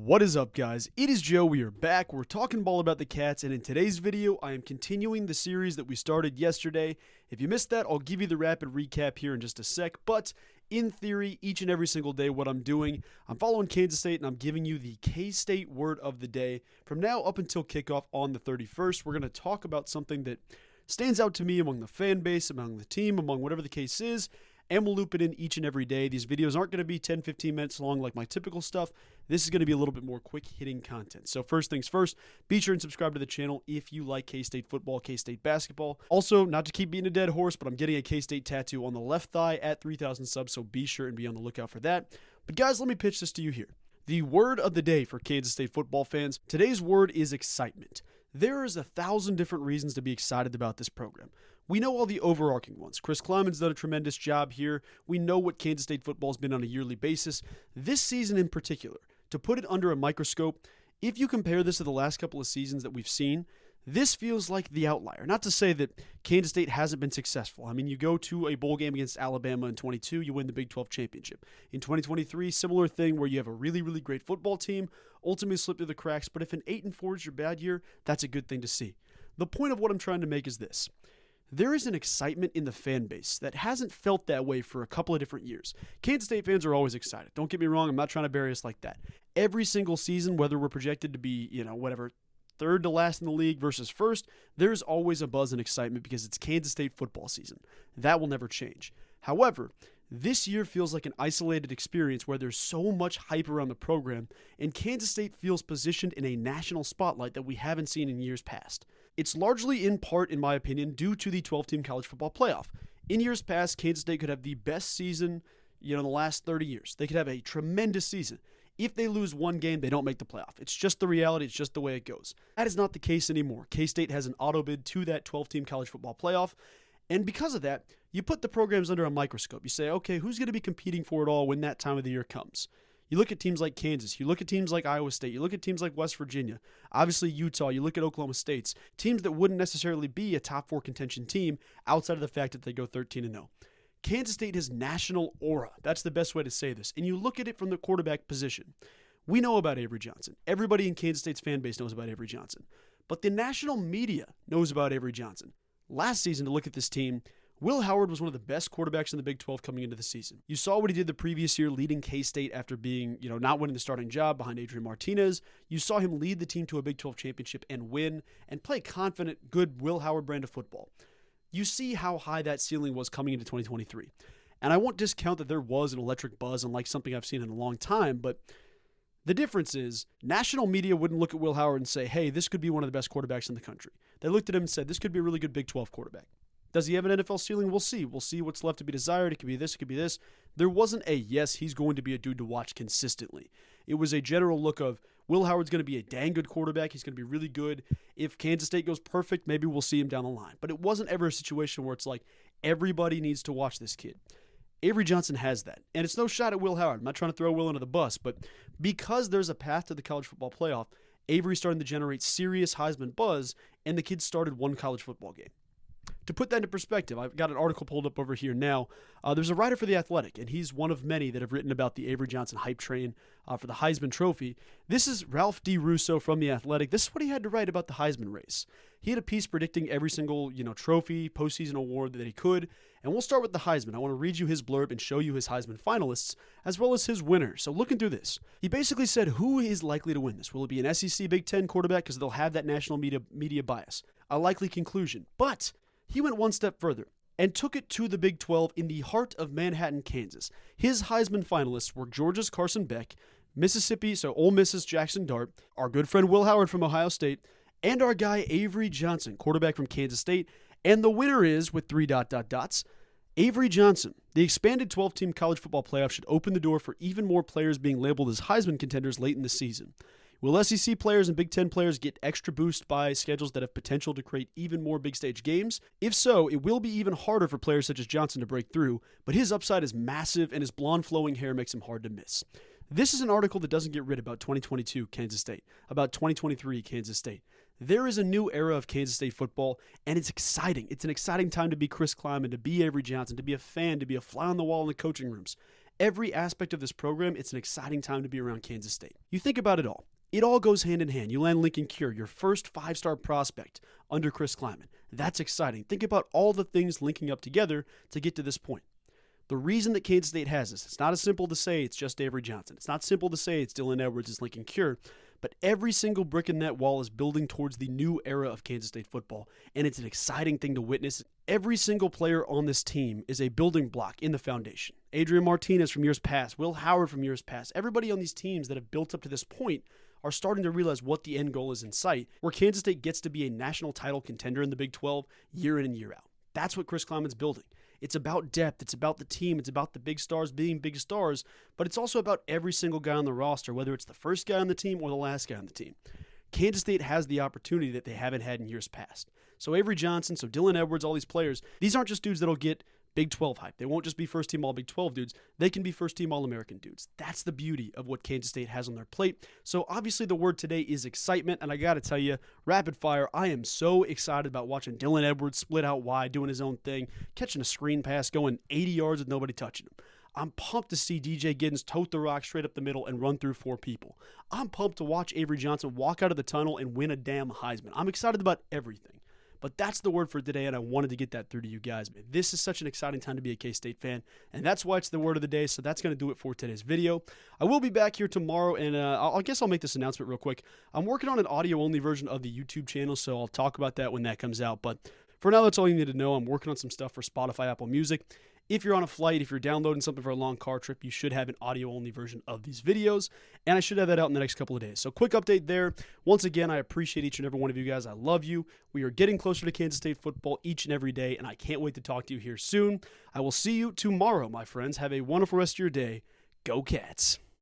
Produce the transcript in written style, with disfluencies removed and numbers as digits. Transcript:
What is up, guys? It is Joe. We are back. We're talking ball about the Cats, and in today's video, I am continuing the series that we started yesterday. If you missed that, I'll give you the rapid recap here in just a sec, but in theory, each and every single day, what I'm doing, I'm following Kansas State, and I'm giving you the K-State word of the day. From now up until kickoff on the 31st, we're going to talk about something that stands out to me among the fan base, among the team, among whatever the case is, and we'll loop it in each and every day. These videos aren't going to be 10-15 minutes long like my typical stuff. This is going to be a little bit more quick-hitting content. So first things first, be sure and subscribe to the channel if you like K-State football, K-State basketball. Also, not to keep beating a dead horse, but I'm getting a K-State tattoo on the left thigh at 3,000 subs, so be sure and be on the lookout for that. But guys, let me pitch this to you here. The word of the day for Kansas State football fans, today's word is excitement. There is 1,000 different reasons to be excited about this program. We know all the overarching ones. Chris Kleiman's done a tremendous job here. We know what Kansas State football has been on a yearly basis. This season in particular, to put it under a microscope, if you compare this to the last couple of seasons that we've seen, this feels like the outlier. Not to say that Kansas State hasn't been successful. I mean, you go to a bowl game against Alabama in 22, you win the Big 12 championship. In 2023, similar thing where you have a really, really great football team, ultimately slip through the cracks, but if an 8-4 is your bad year, that's a good thing to see. The point of what I'm trying to make is this. There is an excitement in the fan base that hasn't felt that way for a couple of different years. Kansas State fans are always excited. Don't get me wrong, I'm not trying to bury us like that. Every single season, whether we're projected to be, third to last in the league versus first, there's always a buzz and excitement because it's Kansas State football season. That will never change. However, this year feels like an isolated experience where there's so much hype around the program, and Kansas State feels positioned in a national spotlight that we haven't seen in years past. It's largely in part, in my opinion, due to the 12-team college football playoff. In years past, Kansas State could have the best season, in the last 30 years. They could have a tremendous season. If they lose one game, they don't make the playoff. It's just the reality. It's just the way it goes. That is not the case anymore. K-State has an auto bid to that 12-team college football playoff. And because of that, you put the programs under a microscope. You say, okay, who's going to be competing for it all when that time of the year comes? You look at teams like Kansas. You look at teams like Iowa State. You look at teams like West Virginia. Obviously, Utah. You look at Oklahoma State. Teams that wouldn't necessarily be a top 4 contention team outside of the fact that they go 13-0. Kansas State has national aura. That's the best way to say this. And you look at it from the quarterback position. We know about Avery Johnson. Everybody in Kansas State's fan base knows about Avery Johnson. But the national media knows about Avery Johnson. Last season, to look at this team, Will Howard was one of the best quarterbacks in the Big 12 coming into the season. You saw what he did the previous year leading K-State after being, not winning the starting job behind Adrian Martinez. You saw him lead the team to a Big 12 championship and win and play confident, good Will Howard brand of football. You see how high that ceiling was coming into 2023. And I won't discount that there was an electric buzz unlike something I've seen in a long time, but the difference is national media wouldn't look at Will Howard and say, hey, this could be one of the best quarterbacks in the country. They looked at him and said, this could be a really good Big 12 quarterback. Does he have an NFL ceiling? We'll see. We'll see what's left to be desired. It could be this, it could be this. There wasn't a, yes, he's going to be a dude to watch consistently. It was a general look of, Will Howard's going to be a dang good quarterback. He's going to be really good. If Kansas State goes perfect, maybe we'll see him down the line. But it wasn't ever a situation where it's like, everybody needs to watch this kid. Avery Johnson has that. And it's no shot at Will Howard. I'm not trying to throw Will under the bus, but because there's a path to the college football playoff, Avery's starting to generate serious Heisman buzz, and the kid started one college football game. To put that into perspective, I've got an article pulled up over here now. There's a writer for The Athletic, and he's one of many that have written about the Avery Johnson hype train for the Heisman Trophy. This is Ralph D. Russo from The Athletic. This is what he had to write about the Heisman race. He had a piece predicting every single, trophy, postseason award that he could, and we'll start with the Heisman. I want to read you his blurb and show you his Heisman finalists, as well as his winners. So looking through this, he basically said who is likely to win this. Will it be an SEC Big Ten quarterback because they'll have that national media bias? A likely conclusion, but he went one step further and took it to the Big 12 in the heart of Manhattan, Kansas. His Heisman finalists were Georgia's Carson Beck, Mississippi, so Ole Miss's Jackson Dart, our good friend Will Howard from Ohio State, and our guy Avery Johnson, quarterback from Kansas State. And the winner is, with 3 ... Avery Johnson. The expanded 12-team college football playoff should open the door for even more players being labeled as Heisman contenders late in the season. Will SEC players and Big Ten players get extra boost by schedules that have potential to create even more big stage games? If so, it will be even harder for players such as Johnson to break through, but his upside is massive and his blonde flowing hair makes him hard to miss. This is an article that doesn't get rid about 2022 Kansas State, about 2023 Kansas State. There is a new era of Kansas State football, and it's exciting. It's an exciting time to be Chris Kleiman, to be Avery Johnson, to be a fan, to be a fly on the wall in the coaching rooms. Every aspect of this program, it's an exciting time to be around Kansas State. You think about it all. It all goes hand in hand. You land Lincoln Cure, your first 5-star prospect under Chris Klieman. That's exciting. Think about all the things linking up together to get to this point. The reason that Kansas State has this, it's not as simple to say it's just Avery Johnson. It's not simple to say it's Dylan Edwards, it's Lincoln Cure, but every single brick in that wall is building towards the new era of Kansas State football, and it's an exciting thing to witness. Every single player on this team is a building block in the foundation. Adrian Martinez from years past, Will Howard from years past, everybody on these teams that have built up to this point are starting to realize what the end goal is in sight, where Kansas State gets to be a national title contender in the Big 12 year in and year out. That's what Chris Klieman's building. It's about depth, it's about the team, it's about the big stars being big stars, but it's also about every single guy on the roster, whether it's the first guy on the team or the last guy on the team. Kansas State has the opportunity that they haven't had in years past. So Avery Johnson, so Dylan Edwards, all these players, these aren't just dudes that'll get Big 12 hype. They won't just be first-team All-Big 12 dudes. They can be first-team All-American dudes. That's the beauty of what Kansas State has on their plate. So obviously the word today is excitement, and I got to tell you, rapid fire, I am so excited about watching Dylan Edwards split out wide, doing his own thing, catching a screen pass, going 80 yards with nobody touching him. I'm pumped to see DJ Giddens tote the rock straight up the middle and run through 4 people. I'm pumped to watch Avery Johnson walk out of the tunnel and win a damn Heisman. I'm excited about everything. But that's the word for today, and I wanted to get that through to you guys. This is such an exciting time to be a K-State fan, and that's why it's the word of the day, so that's going to do it for today's video. I will be back here tomorrow, and I guess I'll make this announcement real quick. I'm working on an audio-only version of the YouTube channel, so I'll talk about that when that comes out. But for now, that's all you need to know. I'm working on some stuff for Spotify, Apple Music. If you're on a flight, if you're downloading something for a long car trip, you should have an audio-only version of these videos, and I should have that out in the next couple of days. So quick update there. Once again, I appreciate each and every one of you guys. I love you. We are getting closer to Kansas State football each and every day, and I can't wait to talk to you here soon. I will see you tomorrow, my friends. Have a wonderful rest of your day. Go Cats.